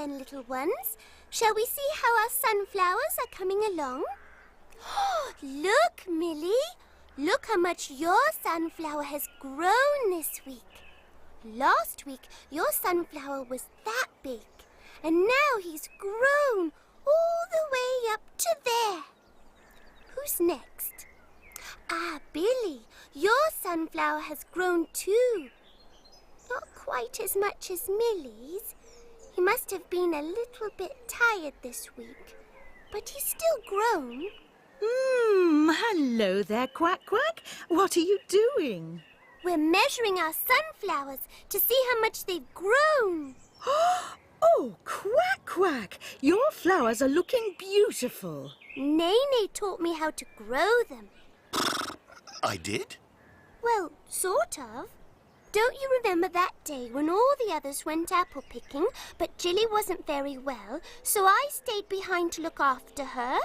then, little ones. Shall we see how our sunflowers are coming along? Look, Millie. Look how much your sunflower has grown this week. Last week, your sunflower was that big, and now he's grown all the way up to there. Who's next? Ah, Billy, your sunflower has grown too. Not quite as much as Millie's. He must have been a little bit tired this week, but he's still grown. Hello there, Quack Quack. What are you doing? We're measuring our sunflowers to see how much they've grown. Oh, Quack Quack, your flowers are looking beautiful. Nene taught me how to grow them. I did? Well, sort of. Don't you remember that day when all the others went apple picking, but Jilly wasn't very well, so I stayed behind to look after her?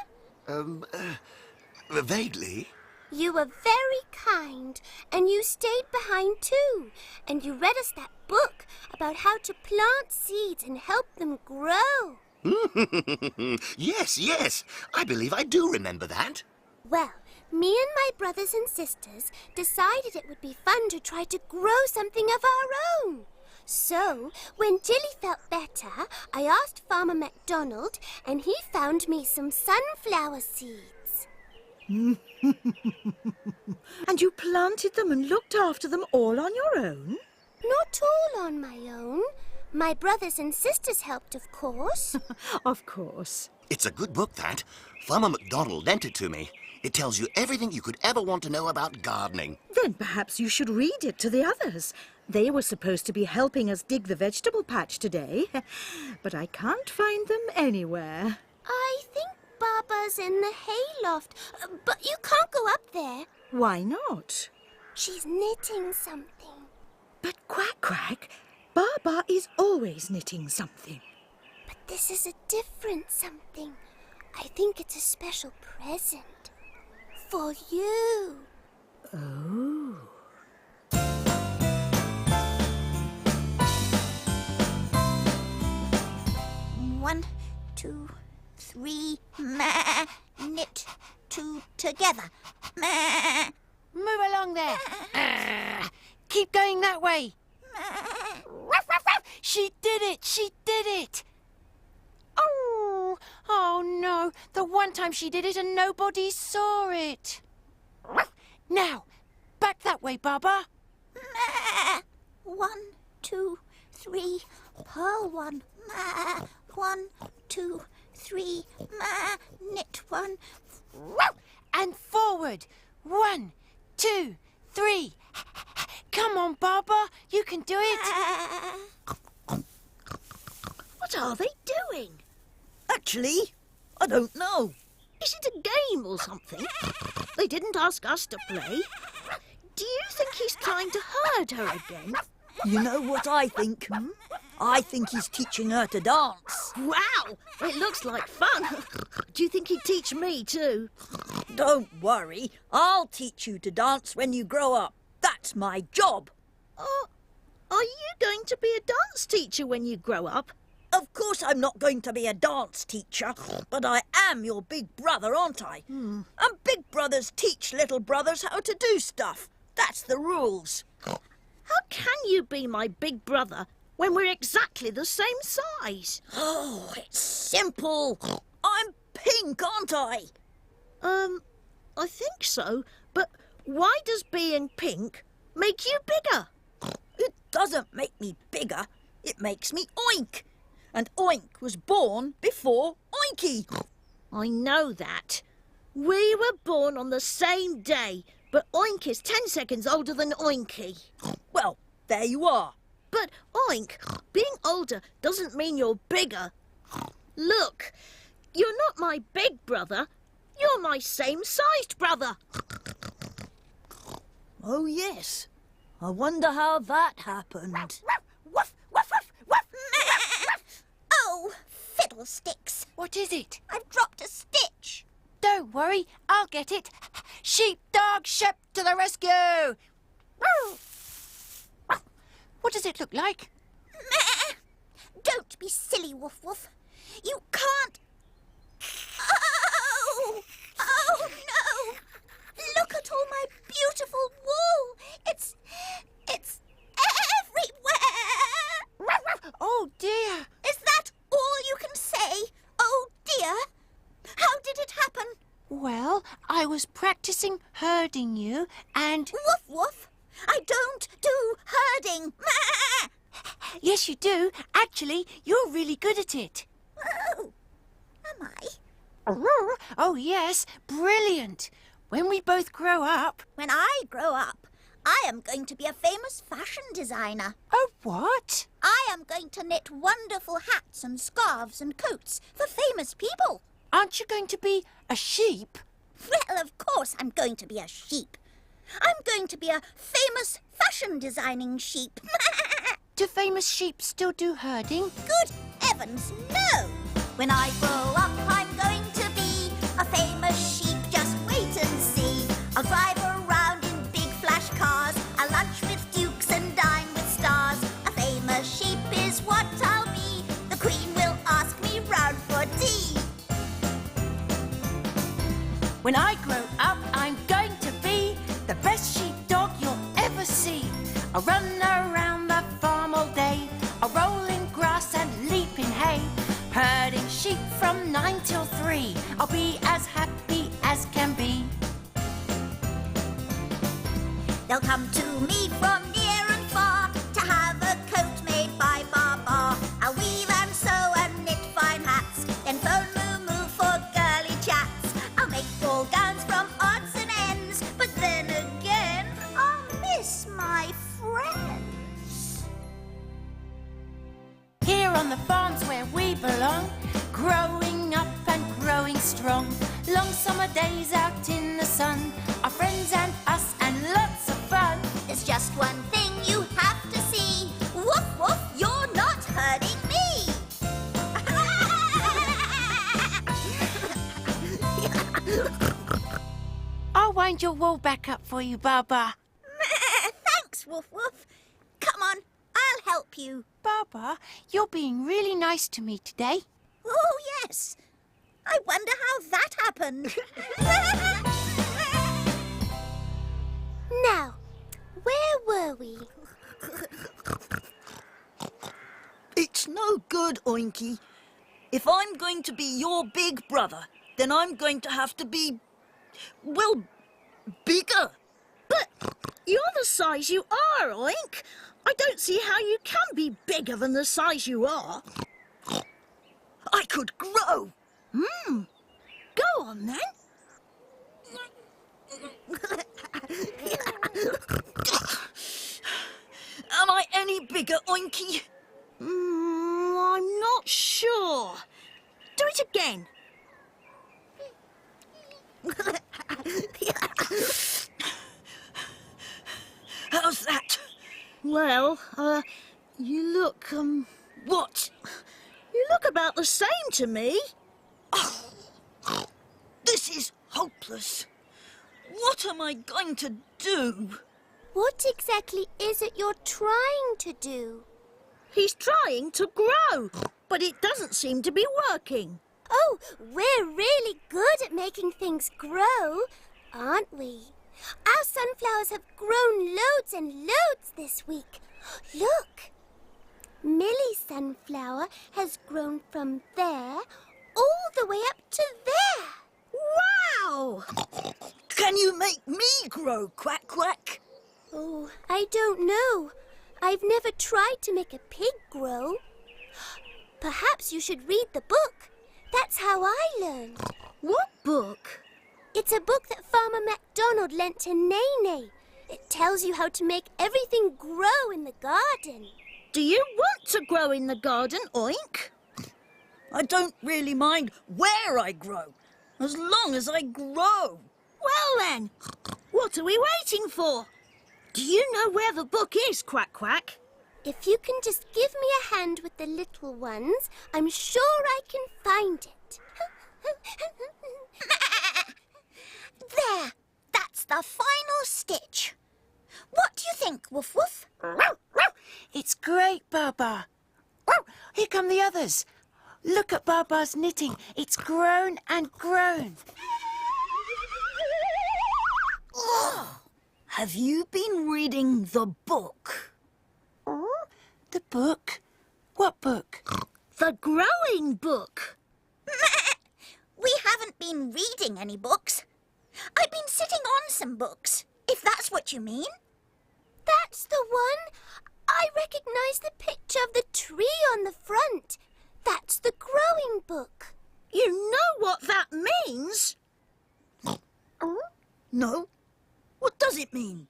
Vaguely. You were very kind, and you stayed behind too, and you read us that book about how to plant seeds and help them grow. Yes. I believe I do remember that. Well, me and my brothers and sisters decided it would be fun to try to grow something of our own. So, when Jilly felt better, I asked Farmer MacDonald, and he found me some sunflower seeds. And you planted them and looked after them all on your own? Not all on my own. My brothers and sisters helped, of course. Of course. It's a good book, that. Farmer MacDonald lent it to me. It tells you everything you could ever want to know about gardening. Then perhaps you should read it to the others. They were supposed to be helping us dig the vegetable patch today, but I can't find them anywhere. I think Baba's in the hayloft, but you can't go up there. Why not? She's knitting something. But Quack Quack, Baba is always knitting something. But this is a different something. I think it's a special present. For you. Oh. One, two, three, knit two together. Move along there. Keep going that way. She did it. Oh no, the one time she did it and nobody saw it. Now, back that way, Baba. 1, 2, 3, purl 1, 1, 2, 3, knit 1. And forward. 1, 2, 3. Come on, Baba, you can do it. What are they doing? Actually, I don't know. Is it a game or something? They didn't ask us to play. Do you think he's trying to hurt her again? You know what I think? I think he's teaching her to dance. Wow, it looks like fun. Do you think he'd teach me too? Don't worry, I'll teach you to dance when you grow up. That's my job. Are you going to be a dance teacher when you grow up? Of course I'm not going to be a dance teacher, but I am your big brother, aren't I? And big brothers teach little brothers how to do stuff. That's the rules. How can you be my big brother when we're exactly the same size? Oh, it's simple. I'm pink, aren't I? I think so, but why does being pink make you bigger? It doesn't make me bigger, it makes me Oink. And Oink was born before Oinky. I know that. We were born on the same day, but Oink is 10 seconds older than Oinky. Well, there you are. But Oink, being older doesn't mean you're bigger. Look, you're not my big brother. You're my same-sized brother. Oh, yes. I wonder how that happened. Woof, woof, woof, woof. Oh, fiddlesticks. What is it? I've dropped a stitch. Don't worry, I'll get it. Sheepdog Shep to the rescue! What does it look like? Don't be silly, Woof Woof. You can't... Oh! Oh, no! Look at all my beautiful wool. It's everywhere. Oh, dear. Is that all you can say? Oh, dear. How did it happen? Well, I was practicing herding you and... Woof Woof. I don't do herding. Yes, you do. Actually, you're really good at it. Oh, am I? Oh, yes. Brilliant. When we both grow up... When I grow up, I am going to be a famous fashion designer. Oh, what? I am going to knit wonderful hats and scarves and coats for famous people. Aren't you going to be a sheep? Well, of course I'm going to be a sheep. I'm going to be a famous fashion designing sheep. Do famous sheep still do herding? Good heavens, no! When I grow up, I'm going to be a famous sheep. Just wait and see. I'll drive around in big flash cars. I'll lunch with dukes and dine with stars. A famous sheep is what I'll be. The Queen will ask me round for tea. When I grow up, I'm going to be the best sheepdog you'll ever see. I'll run around the farm all day. I'll roll in grass and leap in hay. Herding sheep from 9 till 3. I'll be as happy as can be. They'll come to me from near and far to have a coat made by Baba. I'll weave and sew and knit fine hats, then phone moo moo for girly chats. I'll make ball gowns from odds and ends, but then again I'll miss my friends. Here on the farms where we belong, growing up and growing strong. Long summer days out in the sun, our friends and us and lots of fun. There's just one thing you have to see. Woof woof, you're not hurting me. I'll wind your wool back up for you, Baba. Thanks, Woof Woof. Come on, I'll help you. Baba, you're being really nice to me today. Oh, yes. I wonder how that happened. Now, where were we? It's no good, Oinky. If I'm going to be your big brother, then I'm going to have to be, well, bigger. But you're the size you are, Oink. I don't see how you can be bigger than the size you are. I could grow. Go on, then. Am I any bigger, Oinky? I'm not sure. Do it again. How's that? Well, you look, What? you look about the same to me. This is hopeless. What am I going to do? What exactly is it you're trying to do? He's trying to grow, but it doesn't seem to be working. Oh, we're really good at making things grow, aren't we? Our sunflowers have grown loads and loads this week. Look! Millie's sunflower has grown from there all the way up to there. Wow! Can you make me grow, Quack Quack? Oh, I don't know. I've never tried to make a pig grow. Perhaps you should read the book. That's how I learned. What book? It's a book that Farmer MacDonald lent to Nene. It tells you how to make everything grow in the garden. Do you want to grow in the garden, Oink? I don't really mind where I grow, as long as I grow. Well then, what are we waiting for? Do you know where the book is, Quack Quack? If you can just give me a hand with the little ones, I'm sure I can find it. There, that's the final stitch. What do you think, Woof Woof? It's great, Baba. here come the others. Look at Baba's knitting. It's grown and grown. Oh, have you been reading the book? The book? What book? The growing book. We haven't been reading any books. I've been sitting on some books, if that's what you mean. That's the one. I recognise the picture of the tree on the front. That's the growing book. You know what that means? No. What does it mean?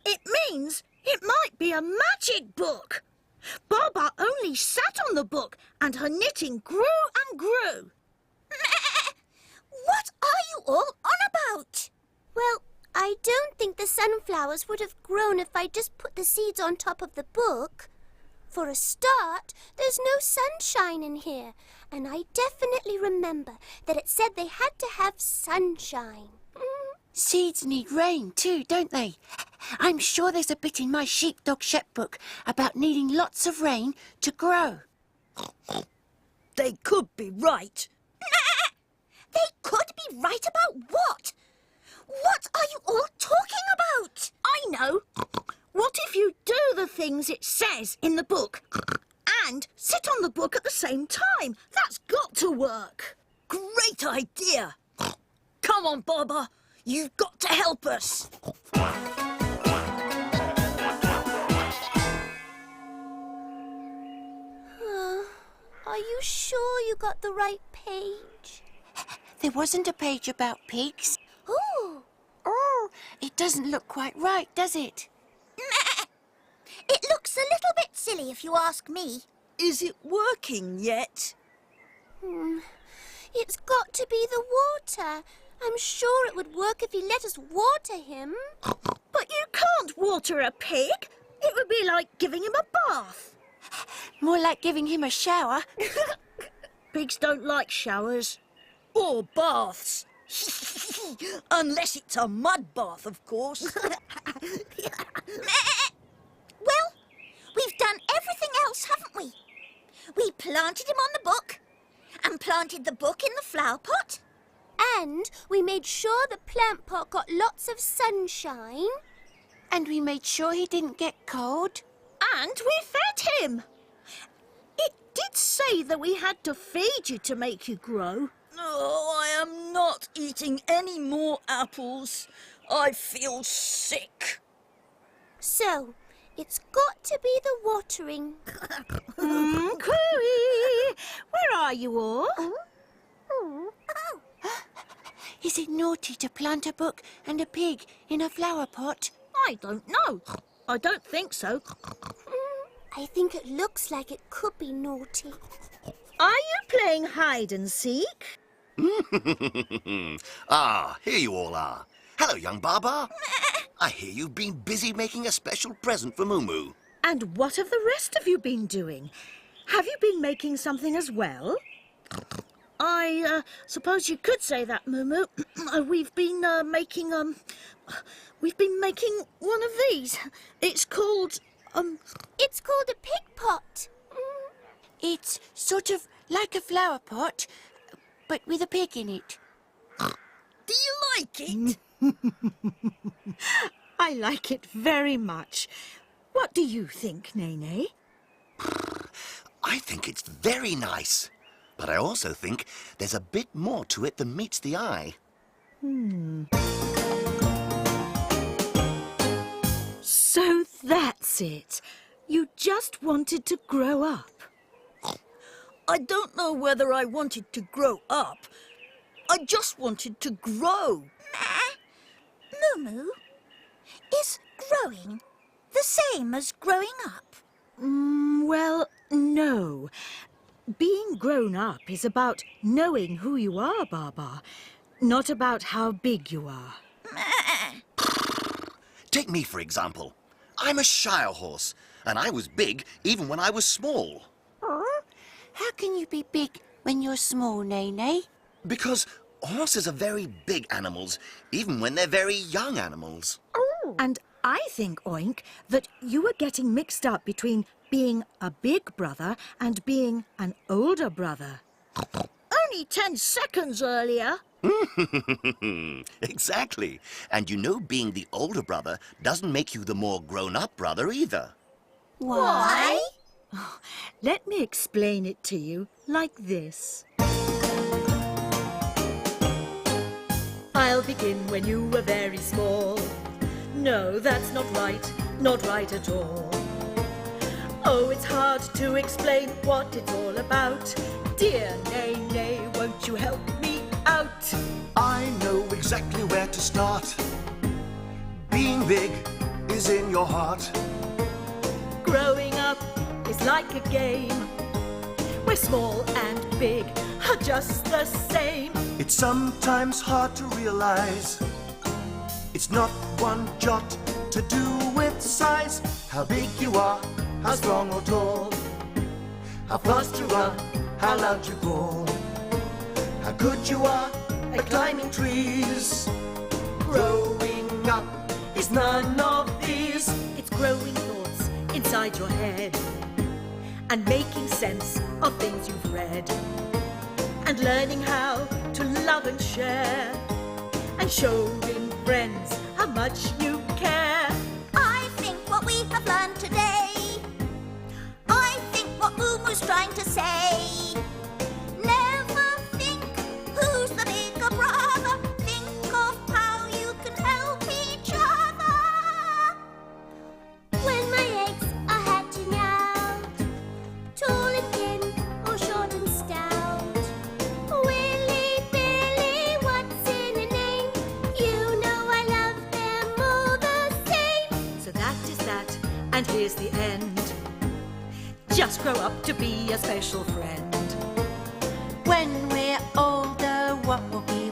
It means it might be a magic book. Baba only sat on the book and her knitting grew and grew. What are you all on about? Well, I don't think the sunflowers would have grown if I just put the seeds on top of the book. For a start, there's no sunshine in here, and I definitely remember that it said they had to have sunshine. Seeds need rain too, don't they? I'm sure there's a bit in my sheepdog Shep book about needing lots of rain to grow. They could be right. They could be right about what? What are you all talking about? I know. What if you do the things it says in the book and sit on the book at the same time? That's got to work. Great idea. Come on, Baba. You've got to help us. Are you sure you got the right page? There wasn't a page about pigs. Oh, It doesn't look quite right, does it? It looks a little bit silly if you ask me. Is it working yet? it's got to be the water. I'm sure it would work if you let us water him. But you can't water a pig. It would be like giving him a bath. More like giving him a shower. Pigs don't like showers. Or baths. Unless it's a mud bath, of course. Well, we've done everything else, haven't we? We planted him on the book and planted the book in the flower pot. And we made sure the plant pot got lots of sunshine. And we made sure he didn't get cold. And we fed him. It did say that we had to feed you to make you grow. Oh, I am not eating any more apples. I feel sick. So, it's got to be the watering. Chloe, where are you all? Is it naughty to plant a book and a pig in a flower pot? I don't know. I don't think so. I think it looks like it could be naughty. Are you playing hide and seek? Ah, here you all are. Hello, young Baba. I hear you've been busy making a special present for Moo. And what have the rest of you been doing? Have you been making something as well? I suppose you could say that, Moo. We've been making one of these. It's called It's called a pig pot. It's sort of like a flower pot, but with a pig in it. Do you like it? I like it very much. What do you think, Nene? I think it's very nice. But I also think there's a bit more to it than meets the eye. So that's it. You just wanted to grow up. I don't know whether I wanted to grow up. I just wanted to grow. Moo, is growing the same as growing up? Well, no. Being grown up is about knowing who you are, Baba, not about how big you are. Take me, for example. I'm a Shire horse, and I was big even when I was small. How can you be big when you're small, Nene? Because horses are very big animals, even when they're very young animals. And I think, Oink, that you were getting mixed up between being a big brother and being an older brother. Only 10 seconds earlier. Exactly. And you know being the older brother doesn't make you the more grown-up brother either. Why? Let me explain it to you like this. I'll begin when you were very small. No, that's not right at all. Oh, it's hard to explain what it's all about. Dear Nay, won't you help me out? I know exactly where to start. Being big is in your heart. Growing up is like a game where small and big are just the same. It's sometimes hard to realize it's not one jot to do with size. How big you are, how strong or tall, how fast you run, how loud you call, how good you are at climbing trees. Growing up is none of these. It's growing thoughts inside your head and making sense of things you've read and learning how to love and share and showing friends how much you care. I think what we have learned today, I think what Umu's trying to say. Never think who's the bigger brother. Think of how you can help each other. When my eggs are hatching out, tall and thin or short and stout, Willy, Billy, what's in a name? You know I love them all the same. So that is that, and here's the end. Just grow up to be a special friend. When we're older, what will be